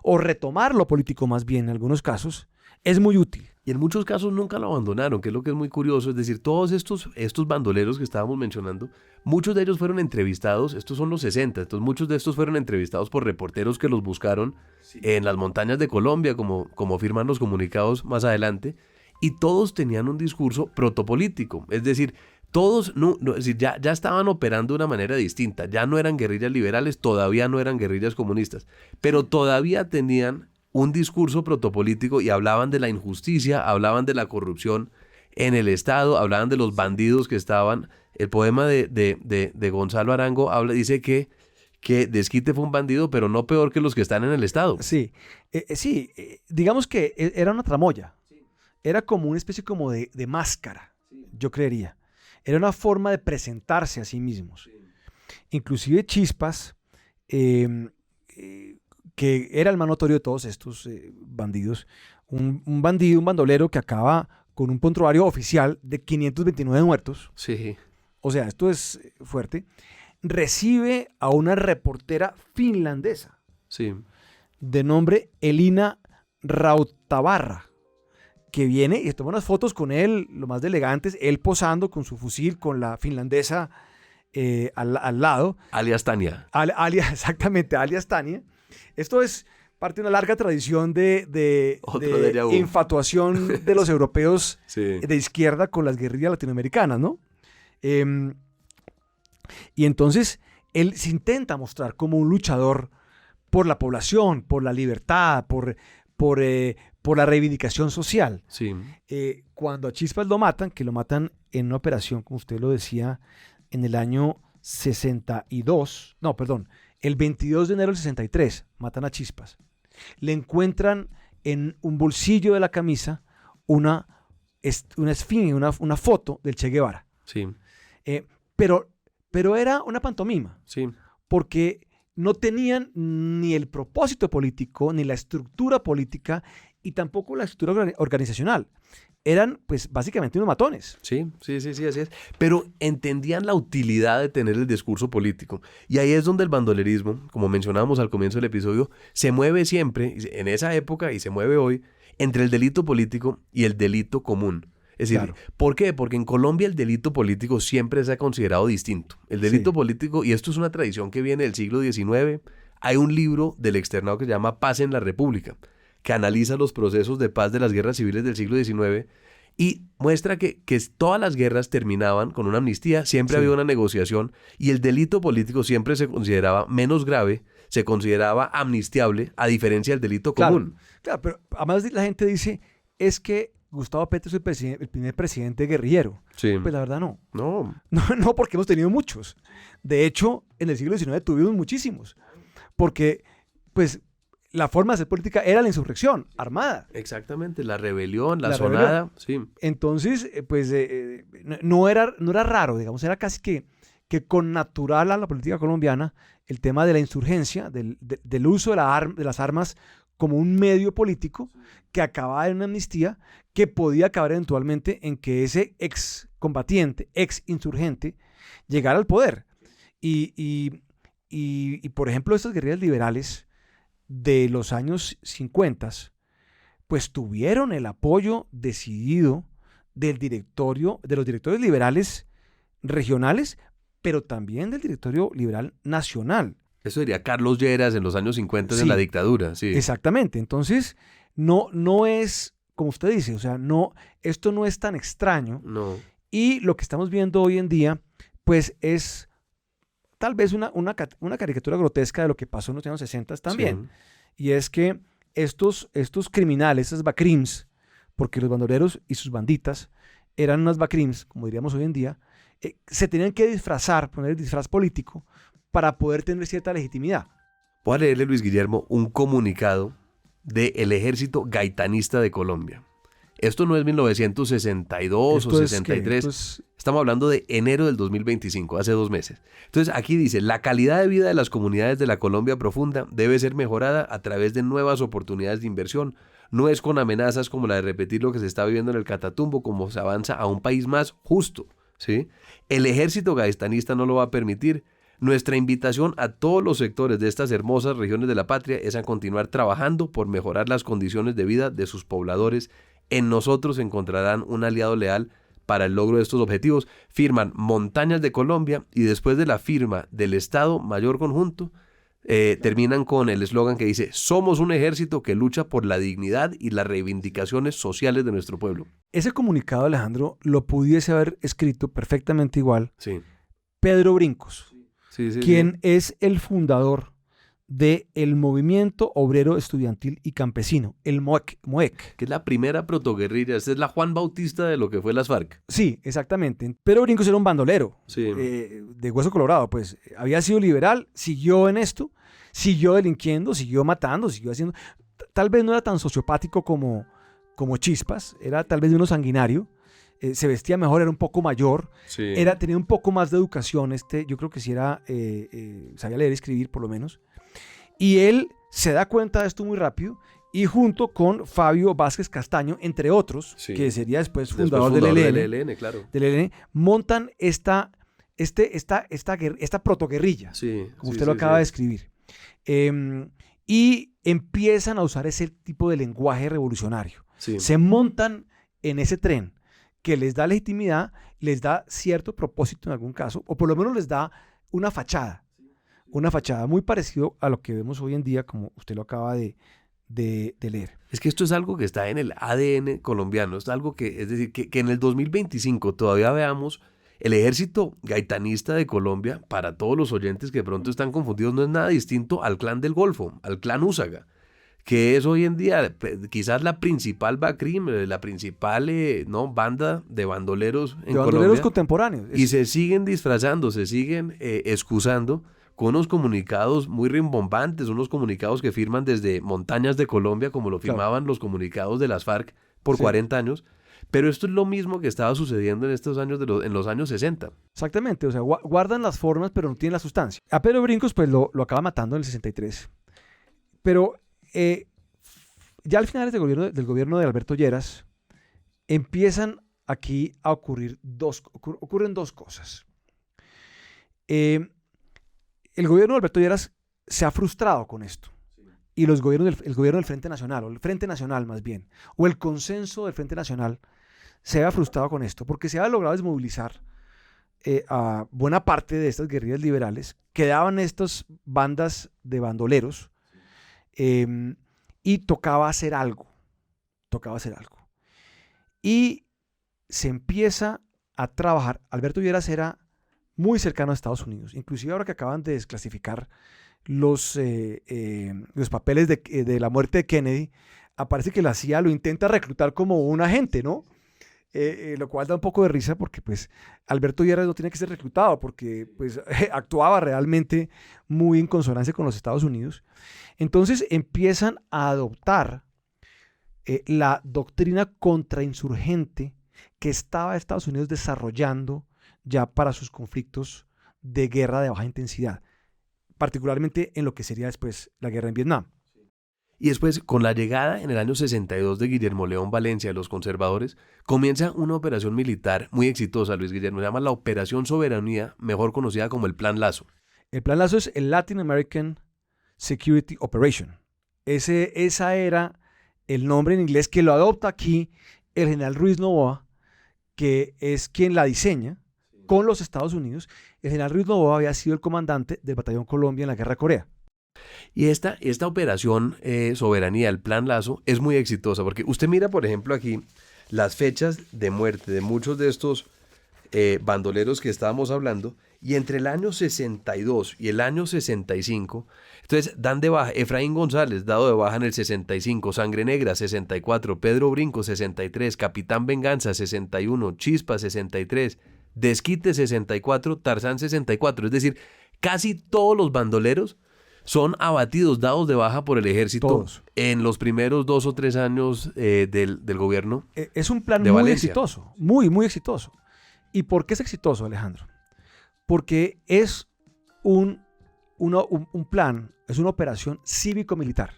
o retomar lo político más bien en algunos casos, es muy útil. Y en muchos casos nunca lo abandonaron, que es lo que es muy curioso. Es decir, todos estos bandoleros que estábamos mencionando, muchos de ellos fueron entrevistados, estos son los 60, entonces muchos de estos fueron entrevistados por reporteros que los buscaron en las montañas de Colombia, como firman los comunicados más adelante, y todos tenían un discurso protopolítico. Es decir, todos es decir, ya estaban operando de una manera distinta, ya no eran guerrillas liberales, todavía no eran guerrillas comunistas, pero todavía tenían un discurso protopolítico y hablaban de la injusticia, hablaban de la corrupción en el Estado, hablaban de los bandidos que estaban. El poema de Gonzalo Arango dice que Desquite fue un bandido, pero no peor que los que están en el Estado. Sí, digamos que era una tramoya, era como una especie como de máscara, yo creería. Era una forma de presentarse a sí mismos. Inclusive Chispas, que era el más notorio de todos estos bandidos, un bandolero que acaba con un prontuario oficial de 529 muertos. Sí. O sea, esto es fuerte. Recibe a una reportera finlandesa, sí, de nombre Elina Rautabarra, que viene y toma unas fotos con él, lo más de elegantes, él posando con su fusil, con la finlandesa al lado. Alias Tania. Exactamente, alias Tania. Esto es parte de una larga tradición de infatuación de los europeos de izquierda con las guerrillas latinoamericanas, ¿no? Y entonces él se intenta mostrar como un luchador por la población, por la libertad, por la reivindicación social. Sí. Cuando a Chispas lo matan, que lo matan en una operación, como usted lo decía, en el año 62, no, perdón, el 22 de enero del 63, matan a Chispas. Le encuentran en un bolsillo de la camisa una esfinge, una foto del Che Guevara. Sí. Pero era una pantomima. Sí. Porque no tenían ni el propósito político, ni la estructura política, y tampoco la estructura organizacional. Eran, pues, básicamente unos matones. Sí, así es. Pero entendían la utilidad de tener el discurso político. Y ahí es donde el bandolerismo, como mencionábamos al comienzo del episodio, se mueve siempre, en esa época y se mueve hoy, entre el delito político y el delito común. Es decir, claro. ¿Por qué? Porque en Colombia el delito político siempre se ha considerado distinto. El delito político, y esto es una tradición que viene del siglo XIX, hay un libro del externado que se llama Paz en la República, que analiza los procesos de paz de las guerras civiles del siglo XIX, y muestra que todas las guerras terminaban con una amnistía, siempre Sí. había una negociación y el delito político siempre se consideraba menos grave, se consideraba amnistiable, a diferencia del delito Claro, común. claro, pero además la gente dice, es que Gustavo Petro es el primer presidente guerrillero. Sí. Pues la verdad no. No, No, porque hemos tenido muchos. De hecho, en el siglo XIX tuvimos muchísimos. Porque, pues, la forma de hacer política era la insurrección armada. exactamente, la rebelión, la La sonada, sí. Entonces, no era raro, digamos, era casi que con natural a la política colombiana el tema de la insurgencia, del uso de las armas como un medio político que acababa en una amnistía que podía acabar eventualmente en que ese ex combatiente, ex insurgente, llegara al poder. Y, por ejemplo, estas guerrillas liberales de los años 50, pues tuvieron el apoyo decidido de los directorios liberales regionales, pero también del directorio liberal nacional. Eso diría Carlos Lleras en los años 50 Sí. en la dictadura, sí. Exactamente. Entonces, no es, como usted dice, o sea, esto no es tan extraño. No, Y lo que estamos viendo hoy en día, pues es tal vez una caricatura grotesca de lo que pasó en los años 60 también. sí. Y es que estos criminales, estos bacrims, porque los bandoleros y sus banditas eran unas bacrims, como diríamos hoy en día, se tenían que disfrazar, poner el disfraz político para poder tener cierta legitimidad. Voy a leerle, Luis Guillermo, un comunicado del Ejército Gaitanista de Colombia. Esto no es 1962 o 63. Estamos hablando de enero del 2025, hace 2 meses. Entonces aquí dice, la calidad de vida de las comunidades de la Colombia profunda debe ser mejorada a través de nuevas oportunidades de inversión. No es con amenazas como la de repetir lo que se está viviendo en el Catatumbo, como se avanza a un país más justo, ¿sí? El Ejército Gaitanista no lo va a permitir. Nuestra invitación a todos los sectores de estas hermosas regiones de la patria es a continuar trabajando por mejorar las condiciones de vida de sus pobladores. En nosotros encontrarán un aliado leal para el logro de estos objetivos. Firman Montañas de Colombia y después de la firma del Estado Mayor Conjunto, terminan con el eslogan que dice: somos un ejército que lucha por la dignidad y las reivindicaciones sociales de nuestro pueblo. Ese comunicado, Alejandro, lo pudiese haber escrito perfectamente igual Sí. Pedro Brincos, Sí, sí, quien es el fundador del Movimiento Obrero Estudiantil y Campesino, el MOEC. Que es la primera protoguerrilla. Esta es la Juan Bautista de lo que fue las FARC. Sí, exactamente. Pedro Brincos era un bandolero, Sí. de hueso colorado, pues había sido liberal, siguió en esto, siguió delinquiendo, siguió matando, siguió haciendo... Tal vez no era tan sociopático como Chispas, era tal vez de uno sanguinario, se vestía mejor, era un poco mayor, Sí. tenía un poco más de educación, yo creo que sí era, sabía leer y escribir por lo menos, y él se da cuenta de esto muy rápido, y junto con Fabio Vázquez Castaño, entre otros, Sí. que sería después Después fundador del ELN, claro. montan esta protoguerrilla, Sí. como sí, usted lo sí, acaba de sí. escribir, y empiezan a usar ese tipo de lenguaje revolucionario. Sí. Se montan en ese tren que les da legitimidad, les da cierto propósito en algún caso, o por lo menos les da una fachada muy parecido a lo que vemos hoy en día, como usted lo acaba de leer. Es que esto es algo que está en el ADN colombiano, es algo que, es decir, que en el 2025 todavía veamos el ejército gaitanista de Colombia, para todos los oyentes que de pronto están confundidos, no es nada distinto al clan del Golfo, al clan Úsaga, que es hoy en día quizás la principal BACRIM, la principal banda de bandoleros en De bandoleros Colombia, contemporáneos. y se siguen disfrazando, se siguen excusando con unos comunicados muy rimbombantes, unos comunicados que firman desde Montañas de Colombia, como lo firmaban los comunicados de las FARC por Sí. 40 años, pero esto es lo mismo que estaba sucediendo en estos años en los años 60. Exactamente, o sea, guardan las formas, pero no tienen la sustancia. A Pedro Brincos, pues lo acaba matando en el 63. Pero ya al final del gobierno de Alberto Lleras, empiezan aquí a ocurren dos cosas. El gobierno de Alberto Lleras se ha frustrado con esto. Y el gobierno del Frente Nacional, o el Frente Nacional más bien, o el consenso del Frente Nacional, se ha frustrado con esto, porque se ha logrado desmovilizar a buena parte de estas guerrillas liberales, quedaban estas bandas de bandoleros, y tocaba hacer algo. Y se empieza a trabajar. Alberto Lleras era muy cercano a Estados Unidos, inclusive ahora que acaban de desclasificar los papeles de la muerte de Kennedy, aparece que la CIA lo intenta reclutar como un agente, ¿no? Lo cual da un poco de risa porque pues Alberto Lleras no tenía que ser reclutado porque pues actuaba realmente muy en consonancia con los Estados Unidos. Entonces empiezan a adoptar la doctrina contrainsurgente que estaba Estados Unidos desarrollando ya para sus conflictos de guerra de baja intensidad, particularmente en lo que sería después la guerra en Vietnam. Y después, con la llegada en el año 62 de Guillermo León Valencia de los conservadores, comienza una operación militar muy exitosa, Luis Guillermo, se llama la Operación Soberanía, mejor conocida como el Plan Lazo. El Plan Lazo es el Latin American Security Operation. Esa era el nombre en inglés que lo adopta aquí el general Ruiz Noboa, que es quien la diseña con los Estados Unidos. El general Ruiz Noboa había sido el comandante del Batallón Colombia en la Guerra de Corea. Y esta operación Soberanía, el Plan Lazo, es muy exitosa, porque usted mira, por ejemplo, aquí las fechas de muerte de muchos de estos bandoleros que estábamos hablando, y entre el año 62 y el año 65, entonces dan de baja Efraín González, dado de baja en el 65, Sangre Negra 64, Pedro Brinco 63, Capitán Venganza 61, Chispa 63, Desquite 64, Tarzán 64, es decir, casi todos los bandoleros son abatidos, dados de baja por el ejército. Todos. En los primeros 2 o 3 años del gobierno. Es un plan de muy Valencia. Exitoso, muy exitoso. ¿Y por qué es exitoso, Alejandro? Porque es un plan, es una operación cívico-militar.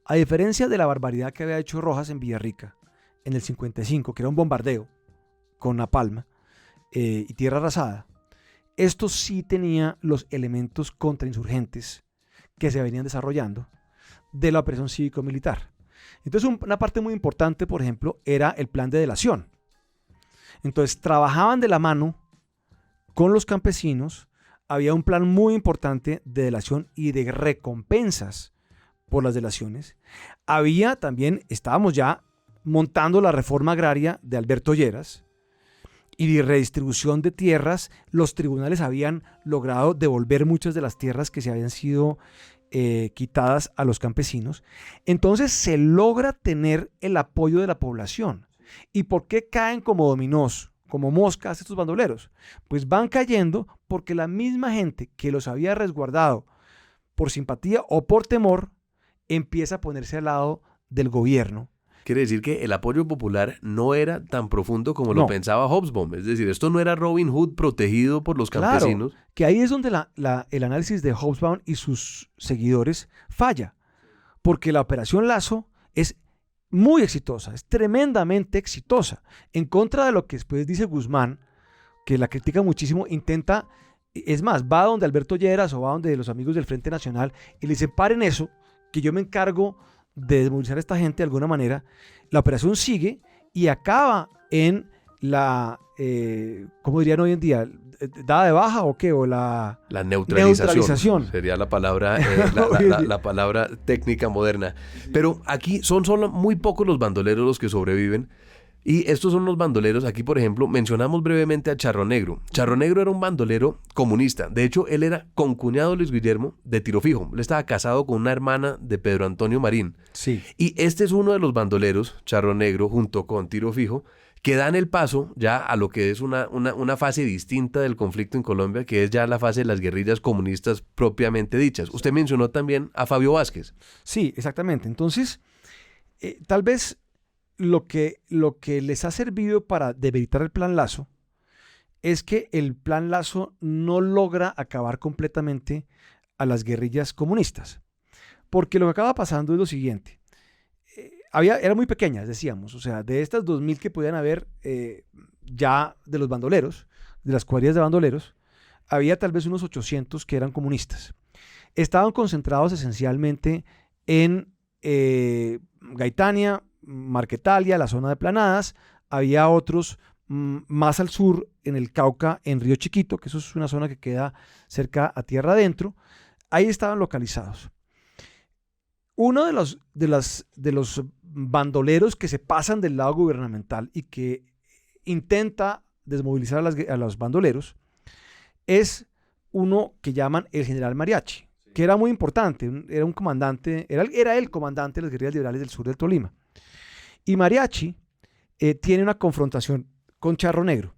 A diferencia de la barbaridad que había hecho Rojas en Villarrica en el 55, que era un bombardeo con napalm y tierra arrasada, esto sí tenía los elementos contrainsurgentes que se venían desarrollando de la operación cívico-militar. Entonces, una parte muy importante, por ejemplo, era el plan de delación. Entonces, trabajaban de la mano con los campesinos, había un plan muy importante de delación y de recompensas por las delaciones. Había también, estábamos ya montando la reforma agraria de Alberto Lleras, y de redistribución de tierras. Los tribunales habían logrado devolver muchas de las tierras que se habían sido quitadas a los campesinos. Entonces se logra tener el apoyo de la población. ¿Y por qué caen como dominós, como moscas estos bandoleros? Pues van cayendo porque la misma gente que los había resguardado por simpatía o por temor empieza a ponerse al lado del gobierno. Quiere decir que el apoyo popular no era tan profundo como lo pensaba Hobsbawm. Es decir, esto no era Robin Hood protegido por los campesinos. Claro, que ahí es donde el análisis de Hobsbawm y sus seguidores falla. Porque la Operación Lazo es muy exitosa, es tremendamente exitosa. En contra de lo que después dice Guzmán, que la critica muchísimo, intenta, es más, va donde Alberto Lleras o va donde los amigos del Frente Nacional y le dicen, paren eso, que yo me encargo de desmovilizar a esta gente de alguna manera. La operación sigue y acaba en la, ¿cómo dirían hoy en día? ¿Dada de baja o qué? O la neutralización. Sería la palabra, la palabra técnica moderna. Pero aquí son solo muy pocos los bandoleros los que sobreviven. Y estos son los bandoleros, aquí por ejemplo mencionamos brevemente a Charro Negro. Charro Negro era un bandolero comunista, de hecho él era concuñado, Luis Guillermo, de Tiro Fijo. Él estaba casado con una hermana de Pedro Antonio Marín. Sí. Y este es uno de los bandoleros, Charro Negro, junto con Tiro Fijo, que dan el paso ya a lo que es una fase distinta del conflicto en Colombia, que es ya la fase de las guerrillas comunistas propiamente dichas. Usted mencionó también a Fabio Vázquez. Sí, exactamente. Entonces, tal vez lo que les ha servido para debilitar el Plan Lazo es que el Plan Lazo no logra acabar completamente a las guerrillas comunistas. Porque lo que acaba pasando es lo siguiente. Eran muy pequeñas, decíamos. O sea, de estas 2.000 que podían haber ya de los bandoleros, de las cuadrillas de bandoleros, había tal vez unos 800 que eran comunistas. Estaban concentrados esencialmente en Gaitania, Marquetalia, la zona de Planadas. Había otros más al sur, en el Cauca, en Río Chiquito, que eso es una zona que queda cerca a tierra adentro. Ahí estaban localizados. Uno de los bandoleros que se pasan del lado gubernamental y que intenta desmovilizar a los bandoleros es uno que llaman el general Mariachi, que era muy importante, era un comandante, era el comandante de las guerrillas liberales del sur del Tolima. Y Mariachi tiene una confrontación con Charro Negro.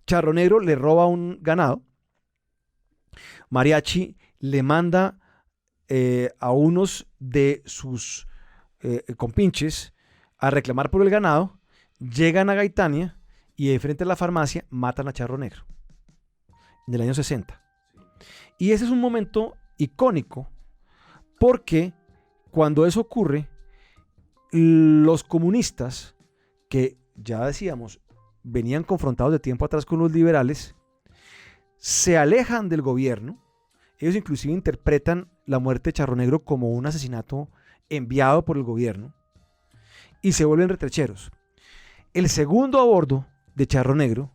Charro Negro le roba un ganado. Mariachi le manda a unos de sus compinches a reclamar por el ganado. Llegan a Gaitania y de frente a la farmacia matan a Charro Negro en el año 60. Y ese es un momento icónico porque cuando eso ocurre, los comunistas, que ya decíamos, venían confrontados de tiempo atrás con los liberales, se alejan del gobierno. Ellos inclusive interpretan la muerte de Charro Negro como un asesinato enviado por el gobierno y se vuelven retrecheros. El segundo a bordo de Charro Negro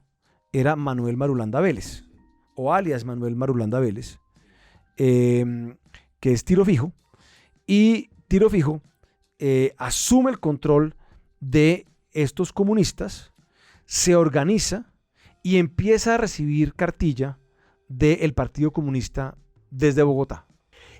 era Manuel Marulanda Vélez, o alias Manuel Marulanda Vélez, que es Tiro Fijo, y Tiro Fijo asume el control de estos comunistas, se organiza y empieza a recibir cartilla del Partido Comunista desde Bogotá.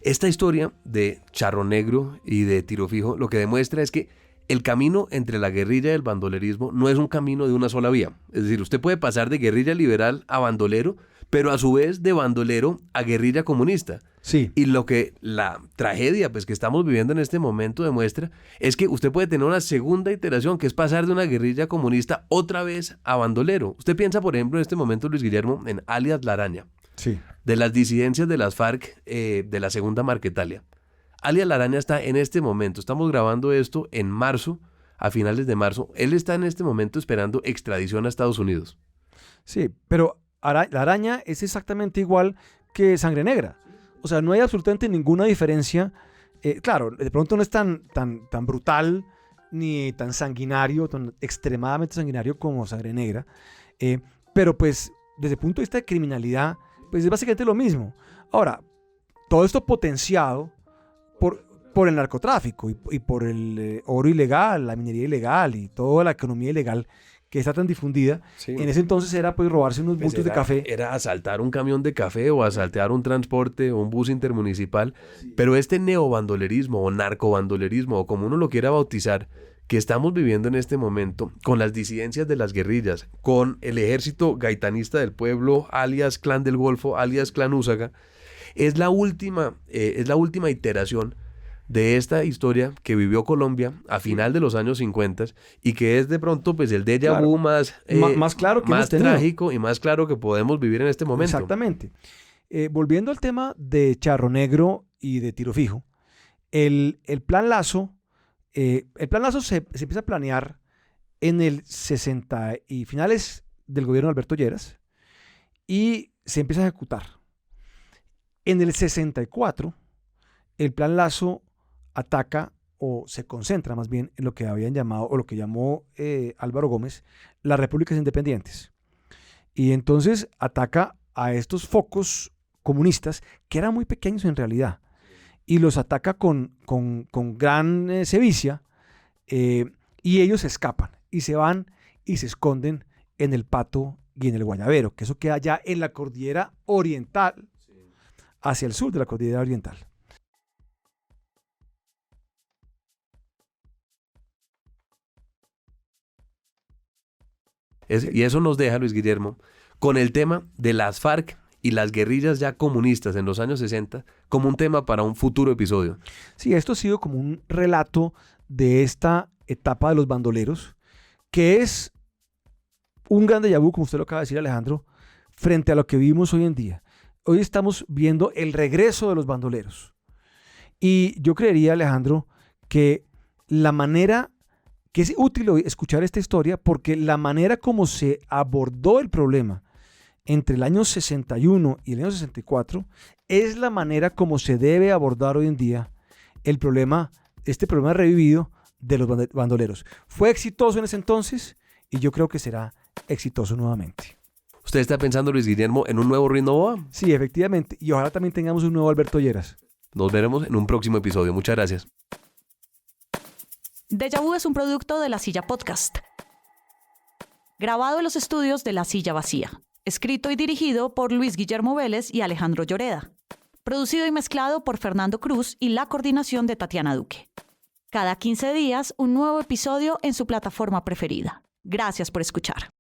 Esta historia de Charro Negro y de Tiro Fijo lo que demuestra es que el camino entre la guerrilla y el bandolerismo no es un camino de una sola vía. Es decir, usted puede pasar de guerrilla liberal a bandolero, pero a su vez de bandolero a guerrilla comunista. Sí. Y lo que la tragedia pues, que estamos viviendo en este momento demuestra es que usted puede tener una segunda iteración, que es pasar de una guerrilla comunista otra vez a bandolero. Usted piensa, por ejemplo, en este momento, Luis Guillermo, en alias La Araña, Sí. de las disidencias de las FARC de la Segunda Marquetalia. Alias La Araña está en este momento, estamos grabando esto en marzo, a finales de marzo. Él está en este momento esperando extradición a Estados Unidos. Sí, pero La Araña es exactamente igual que Sangre Negra. O sea, no hay absolutamente ninguna diferencia. Claro, de pronto no es tan brutal ni tan sanguinario, tan extremadamente sanguinario como Sangre Negra. Pero pues, desde el punto de vista de criminalidad, pues es básicamente lo mismo. Ahora, todo esto potenciado por el narcotráfico y por el oro ilegal, la minería ilegal y toda la economía ilegal que está tan difundida. Sí. En ese entonces era pues robarse unos bultos de café. Era asaltar un camión de café o asaltar un transporte o un bus intermunicipal. Pero este neobandolerismo o narcobandolerismo, o como uno lo quiera bautizar, que estamos viviendo en este momento, con las disidencias de las guerrillas, con el ejército gaitanista del pueblo, alias Clan del Golfo, alias Clan Úsaga, es la última iteración de esta historia que vivió Colombia a final de los años 50 y que es de pronto pues el déjà vu más claro que más hemos tenido. trágico y más claro que podemos vivir en este momento. Exactamente. Volviendo al tema de Charro Negro y de Tiro Fijo, el Plan Lazo se empieza a planear en el 60 y finales del gobierno de Alberto Lleras y se empieza a ejecutar. En el 64, el Plan Lazo ataca o se concentra más bien en lo que habían llamado o lo que llamó Álvaro Gómez las repúblicas independientes. Y entonces ataca a estos focos comunistas que eran muy pequeños en realidad y los ataca con gran sevicia y ellos escapan y se van y se esconden en el Pato y en el Guayabero, que eso queda ya en la cordillera oriental, hacia el sur de la cordillera oriental. Y eso nos deja, Luis Guillermo, con el tema de las FARC y las guerrillas ya comunistas en los años 60 como un tema para un futuro episodio. Sí, esto ha sido como un relato de esta etapa de los bandoleros, que es un gran déjà vu, como usted lo acaba de decir, Alejandro, frente a lo que vivimos hoy en día. Hoy estamos viendo el regreso de los bandoleros. Y yo creería, Alejandro, que la manera que es útil escuchar esta historia, porque la manera como se abordó el problema entre el año 61 y el año 64 es la manera como se debe abordar hoy en día el problema, este problema revivido de los bandoleros. Fue exitoso en ese entonces y yo creo que será exitoso nuevamente. ¿Usted está pensando, Luis Guillermo, en un nuevo Ritmo Boa? Sí, efectivamente. Y ojalá también tengamos un nuevo Alberto Lleras. Nos veremos en un próximo episodio. Muchas gracias. Déjà Vu es un producto de La Silla Podcast. grabado en los estudios de La Silla Vacía, escrito y dirigido por Luis Guillermo Vélez y Alejandro Lloreda, producido y mezclado por Fernando Cruz y la coordinación de Tatiana Duque. Cada 15 días, un nuevo episodio en su plataforma preferida. Gracias por escuchar.